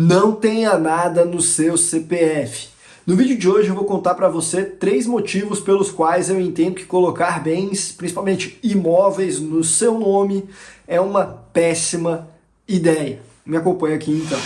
Não tenha nada no seu CPF. No vídeo de hoje eu vou contar para você 3 motivos pelos quais eu entendo que colocar bens, principalmente imóveis, no seu nome é uma péssima ideia. Me acompanha aqui então.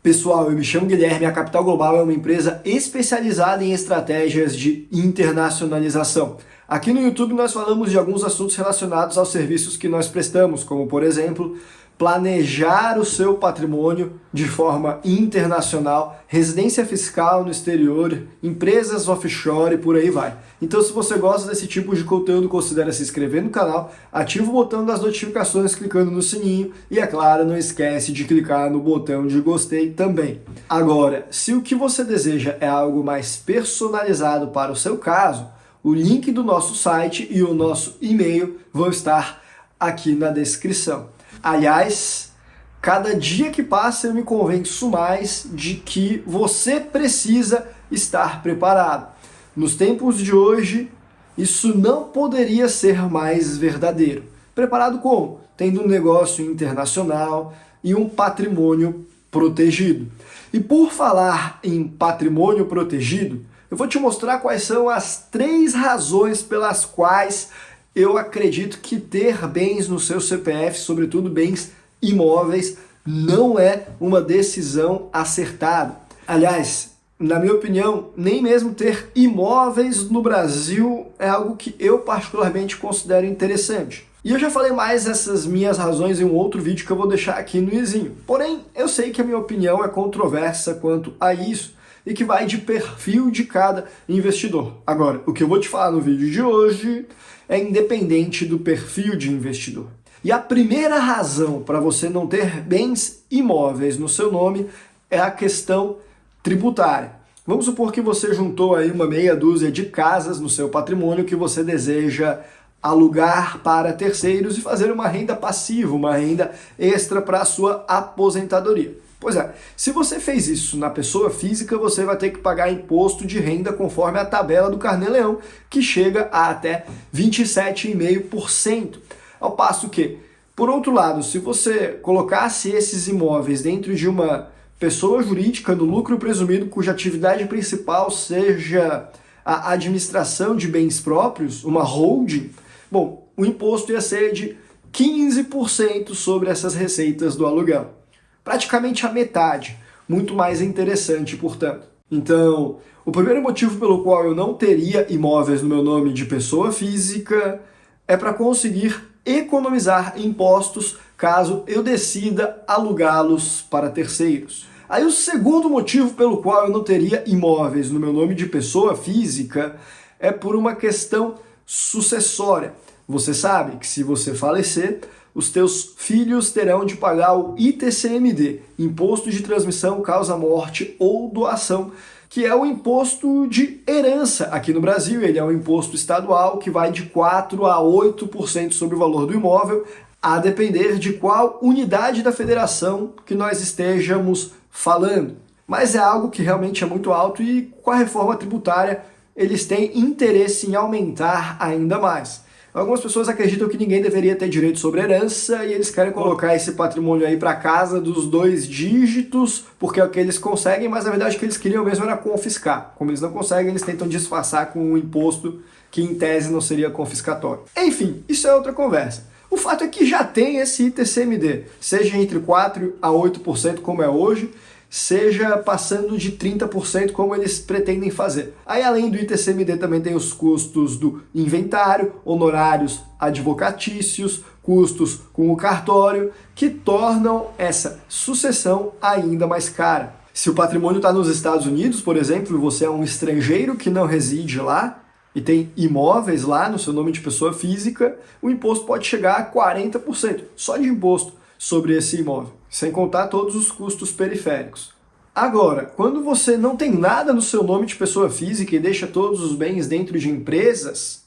Pessoal, eu me chamo Guilherme, a Capital Global é uma empresa especializada em estratégias de internacionalização. Aqui no YouTube nós falamos de alguns assuntos relacionados aos serviços que nós prestamos, como por exemplo, planejar o seu patrimônio de forma internacional, residência fiscal no exterior, empresas offshore e por aí vai. Então se você gosta desse tipo de conteúdo, considere se inscrever no canal, ativa o botão das notificações clicando no sininho e, é claro, não esquece de clicar no botão de gostei também. Agora, se o que você deseja é algo mais personalizado para o seu caso, o link do nosso site e o nosso e-mail vão estar aqui na descrição. Aliás, cada dia que passa eu me convenço mais de que você precisa estar preparado. Nos tempos de hoje, isso não poderia ser mais verdadeiro. Preparado como? Tendo um negócio internacional e um patrimônio protegido. E por falar em patrimônio protegido, eu vou te mostrar quais são as 3 razões pelas quais eu acredito que ter bens no seu CPF, sobretudo bens imóveis, não é uma decisão acertada. Aliás, na minha opinião, nem mesmo ter imóveis no Brasil é algo que eu particularmente considero interessante. E eu já falei mais essas minhas razões em um outro vídeo que eu vou deixar aqui no izinho. Porém, eu sei que a minha opinião é controversa quanto a isso e que vai de perfil de cada investidor. Agora, o que eu vou te falar no vídeo de hoje é independente do perfil de investidor. E a primeira razão para você não ter bens imóveis no seu nome é a questão tributária. Vamos supor que você juntou aí uma meia dúzia de casas no seu patrimônio que você deseja alugar para terceiros e fazer uma renda passiva, uma renda extra para a sua aposentadoria. Pois é, se você fez isso na pessoa física, você vai ter que pagar imposto de renda conforme a tabela do Carnê-Leão, que chega a até 27,5%. Ao passo que, por outro lado, se você colocasse esses imóveis dentro de uma pessoa jurídica no lucro presumido, cuja atividade principal seja a administração de bens próprios, uma holding, bom, o imposto ia ser de 15% sobre essas receitas do aluguel. Praticamente a metade, muito mais interessante, portanto. Então, o primeiro motivo pelo qual eu não teria imóveis no meu nome de pessoa física é para conseguir economizar impostos caso eu decida alugá-los para terceiros. Aí o segundo motivo pelo qual eu não teria imóveis no meu nome de pessoa física é por uma questão sucessória. Você sabe que se você falecer, os teus filhos terão de pagar o ITCMD, Imposto de Transmissão, Causa-Morte ou Doação, que é o imposto de herança aqui no Brasil. Ele é um imposto estadual que vai de 4% a 8% sobre o valor do imóvel, a depender de qual unidade da federação que nós estejamos falando. Mas é algo que realmente é muito alto e com a reforma tributária eles têm interesse em aumentar ainda mais. Algumas pessoas acreditam que ninguém deveria ter direito sobre herança e eles querem colocar esse patrimônio aí para casa dos 2 dígitos, porque é o que eles conseguem, mas na verdade o que eles queriam mesmo era confiscar. Como eles não conseguem, eles tentam disfarçar com um imposto que em tese não seria confiscatório. Enfim, isso é outra conversa. O fato é que já tem esse ITCMD, seja entre 4% a 8% como é hoje, seja passando de 30% como eles pretendem fazer. Aí além do ITCMD também tem os custos do inventário, honorários advocatícios, custos com o cartório, que tornam essa sucessão ainda mais cara. Se o patrimônio está nos Estados Unidos, por exemplo, e você é um estrangeiro que não reside lá, e tem imóveis lá no seu nome de pessoa física, o imposto pode chegar a 40%, só de imposto sobre esse imóvel, sem contar todos os custos periféricos. Agora, quando você não tem nada no seu nome de pessoa física e deixa todos os bens dentro de empresas,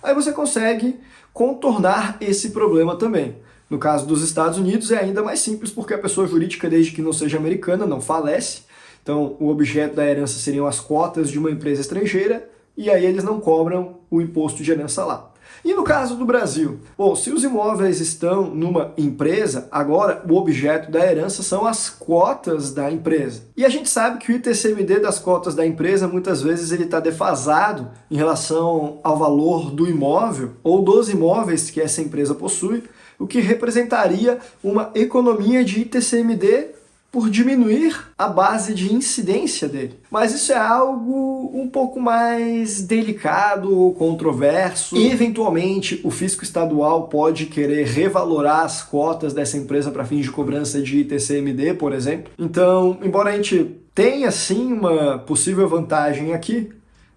aí você consegue contornar esse problema também. No caso dos Estados Unidos é ainda mais simples porque a pessoa jurídica, desde que não seja americana, não falece. Então o objeto da herança seriam as cotas de uma empresa estrangeira e aí eles não cobram o imposto de herança lá. E no caso do Brasil? Bom, se os imóveis estão numa empresa, agora o objeto da herança são as cotas da empresa. E a gente sabe que o ITCMD das cotas da empresa, muitas vezes ele está defasado em relação ao valor do imóvel ou dos imóveis que essa empresa possui, o que representaria uma economia de ITCMD por diminuir a base de incidência dele. Mas isso é algo um pouco mais delicado, controverso. E, eventualmente, o fisco estadual pode querer revalorar as cotas dessa empresa para fins de cobrança de ITCMD, por exemplo. Então, embora a gente tenha, sim, uma possível vantagem aqui,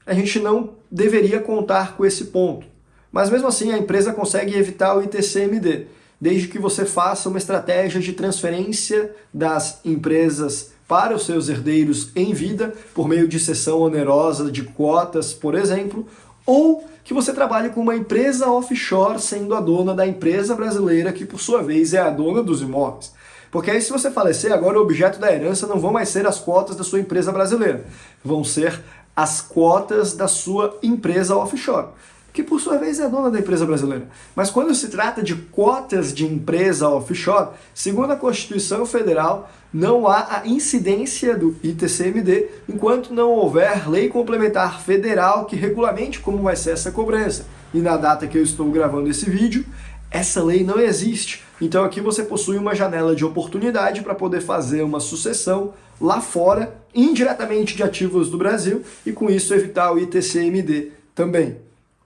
a gente não deveria contar com esse ponto. Mas, mesmo assim, a empresa consegue evitar o ITCMD, desde que você faça uma estratégia de transferência das empresas para os seus herdeiros em vida, por meio de cessão onerosa de cotas, por exemplo, ou que você trabalhe com uma empresa offshore sendo a dona da empresa brasileira, que por sua vez é a dona dos imóveis. Porque aí, se você falecer, agora o objeto da herança não vão mais ser as cotas da sua empresa brasileira, vão ser as cotas da sua empresa offshore, que por sua vez é a dona da empresa brasileira. Mas quando se trata de cotas de empresa offshore, segundo a Constituição Federal, não há a incidência do ITCMD enquanto não houver lei complementar federal que regulamente como vai ser essa cobrança. E na data que eu estou gravando esse vídeo, essa lei não existe. Então aqui você possui uma janela de oportunidade para poder fazer uma sucessão lá fora, indiretamente de ativos do Brasil, e com isso evitar o ITCMD também.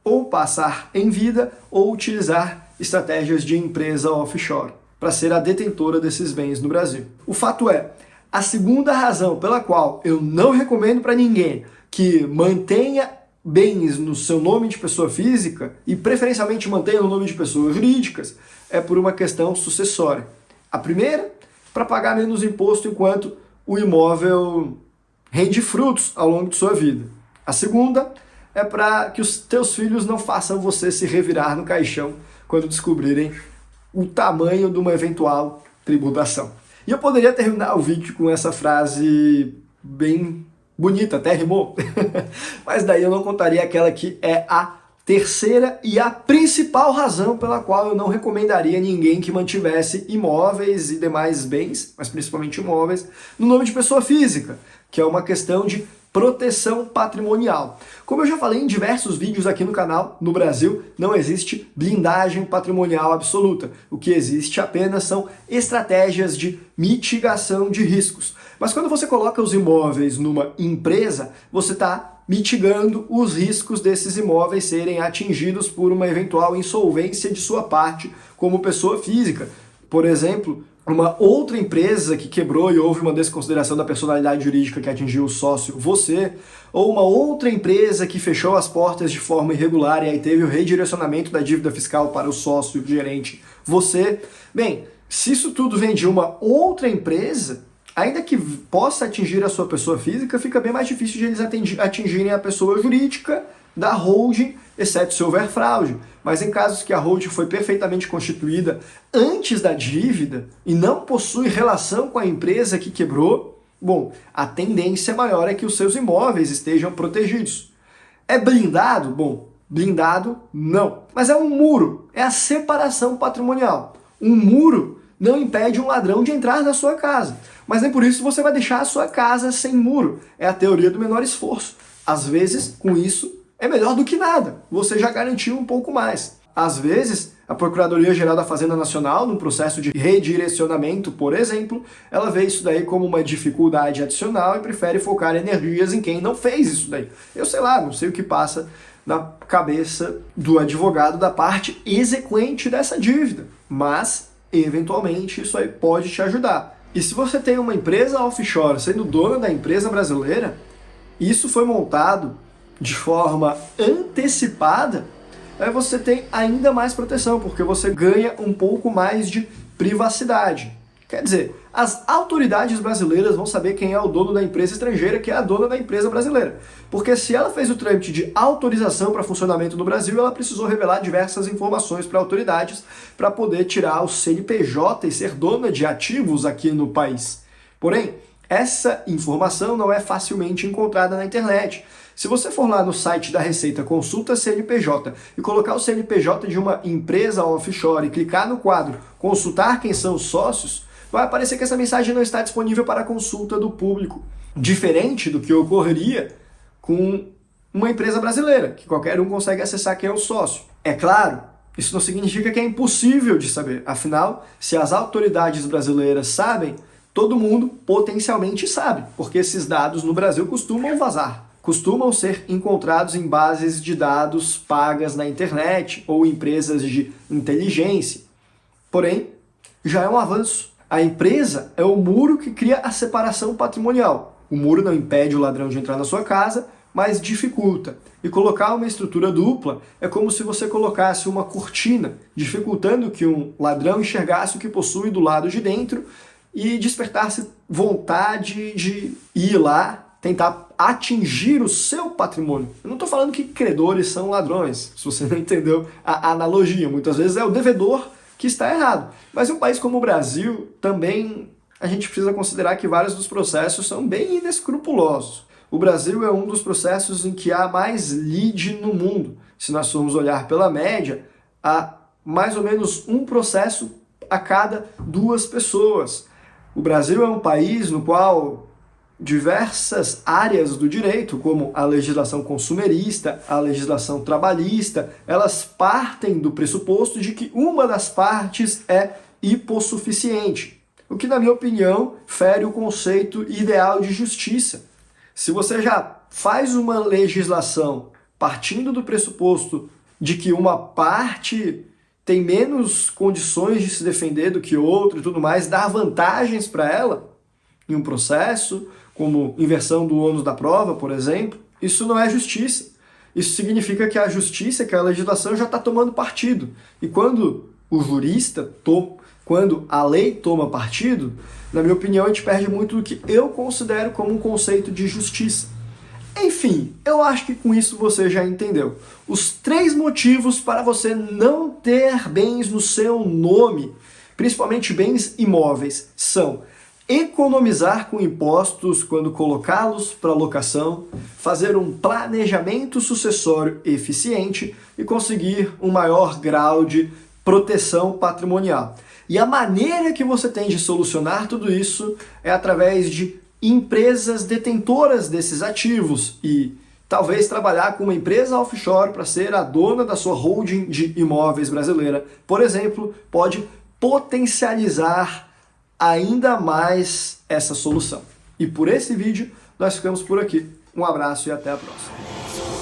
Ou passar em vida, ou utilizar estratégias de empresa offshore para ser a detentora desses bens no Brasil. O fato é, a segunda razão pela qual eu não recomendo para ninguém que mantenha bens no seu nome de pessoa física e preferencialmente mantenha no nome de pessoas jurídicas é por uma questão sucessória. A primeira, para pagar menos imposto enquanto o imóvel rende frutos ao longo de sua vida. A segunda é para que os teus filhos não façam você se revirar no caixão quando descobrirem o tamanho de uma eventual tributação. E eu poderia terminar o vídeo com essa frase bem bonita, até rimou, mas daí eu não contaria aquela que é a terceira e a principal razão pela qual eu não recomendaria ninguém que mantivesse imóveis e demais bens, mas principalmente imóveis, no nome de pessoa física, que é uma questão de proteção patrimonial. Como eu já falei em diversos vídeos aqui no canal, no Brasil não existe blindagem patrimonial absoluta. O que existe apenas são estratégias de mitigação de riscos. Mas quando você coloca os imóveis numa empresa, você está mitigando os riscos desses imóveis serem atingidos por uma eventual insolvência de sua parte como pessoa física. Por exemplo, uma outra empresa que quebrou e houve uma desconsideração da personalidade jurídica que atingiu o sócio, você, ou uma outra empresa que fechou as portas de forma irregular e aí teve o redirecionamento da dívida fiscal para o sócio gerente, você. Bem, se isso tudo vem de uma outra empresa, ainda que possa atingir a sua pessoa física, fica bem mais difícil de eles atingirem a pessoa jurídica da holding, exceto se houver fraude. Mas em casos que a holding foi perfeitamente constituída antes da dívida e não possui relação com a empresa que quebrou, bom, a tendência maior é que os seus imóveis estejam protegidos. É blindado? Bom, blindado não. Mas é um muro, é a separação patrimonial. Um muro não impede um ladrão de entrar na sua casa, mas nem por isso você vai deixar a sua casa sem muro. É a teoria do menor esforço. Às vezes, com isso, é melhor do que nada. Você já garantiu um pouco mais. Às vezes, a Procuradoria-Geral da Fazenda Nacional, num processo de redirecionamento, por exemplo, ela vê isso daí como uma dificuldade adicional e prefere focar energias em quem não fez isso daí. Eu sei lá, não sei o que passa na cabeça do advogado da parte exequente dessa dívida, mas, eventualmente, isso aí pode te ajudar. E se você tem uma empresa offshore sendo dona da empresa brasileira, isso foi montado de forma antecipada, aí você tem ainda mais proteção, porque você ganha um pouco mais de privacidade. Quer dizer, as autoridades brasileiras vão saber quem é o dono da empresa estrangeira, que é a dona da empresa brasileira. Porque se ela fez o trâmite de autorização para funcionamento no Brasil, ela precisou revelar diversas informações para autoridades para poder tirar o CNPJ e ser dona de ativos aqui no país. Porém, essa informação não é facilmente encontrada na internet. Se você for lá no site da Receita, consulta CNPJ e colocar o CNPJ de uma empresa offshore e clicar no quadro consultar quem são os sócios, vai aparecer que essa mensagem não está disponível para consulta do público. Diferente do que ocorreria com uma empresa brasileira, que qualquer um consegue acessar quem é o sócio. É claro, isso não significa que é impossível de saber. Afinal, se as autoridades brasileiras sabem, todo mundo potencialmente sabe, porque esses dados no Brasil costumam vazar, costumam ser encontrados em bases de dados pagas na internet ou empresas de inteligência. Porém, já é um avanço. A empresa é o muro que cria a separação patrimonial. O muro não impede o ladrão de entrar na sua casa, mas dificulta. E colocar uma estrutura dupla é como se você colocasse uma cortina, dificultando que um ladrão enxergasse o que possui do lado de dentro e despertasse vontade de ir lá, tentar atingir o seu patrimônio. Eu não estou falando que credores são ladrões, se você não entendeu a analogia. Muitas vezes é o devedor que está errado. Mas em um país como o Brasil, também a gente precisa considerar que vários dos processos são bem inescrupulosos. O Brasil é um dos processos em que há mais lide no mundo. Se nós formos olhar pela média, há mais ou menos um processo a cada 2 pessoas. O Brasil é um país no qual diversas áreas do direito, como a legislação consumerista, a legislação trabalhista, elas partem do pressuposto de que uma das partes é hipossuficiente, o que, na minha opinião, fere o conceito ideal de justiça. Se você já faz uma legislação partindo do pressuposto de que uma parte tem menos condições de se defender do que outra e tudo mais, dá vantagens para ela em um processo, como inversão do ônus da prova, por exemplo, isso não é justiça. Isso significa que a justiça, que a legislação já está tomando partido. E quando o jurista, quando a lei toma partido, na minha opinião, a gente perde muito do que eu considero como um conceito de justiça. Enfim, eu acho que com isso você já entendeu. Os 3 motivos para você não ter bens no seu nome, principalmente bens imóveis, são economizar com impostos quando colocá-los para locação, fazer um planejamento sucessório eficiente e conseguir um maior grau de proteção patrimonial. E a maneira que você tem de solucionar tudo isso é através de empresas detentoras desses ativos e talvez trabalhar com uma empresa offshore para ser a dona da sua holding de imóveis brasileira, por exemplo, pode potencializar ainda mais essa solução. E por esse vídeo nós ficamos por aqui. Um abraço e até a próxima.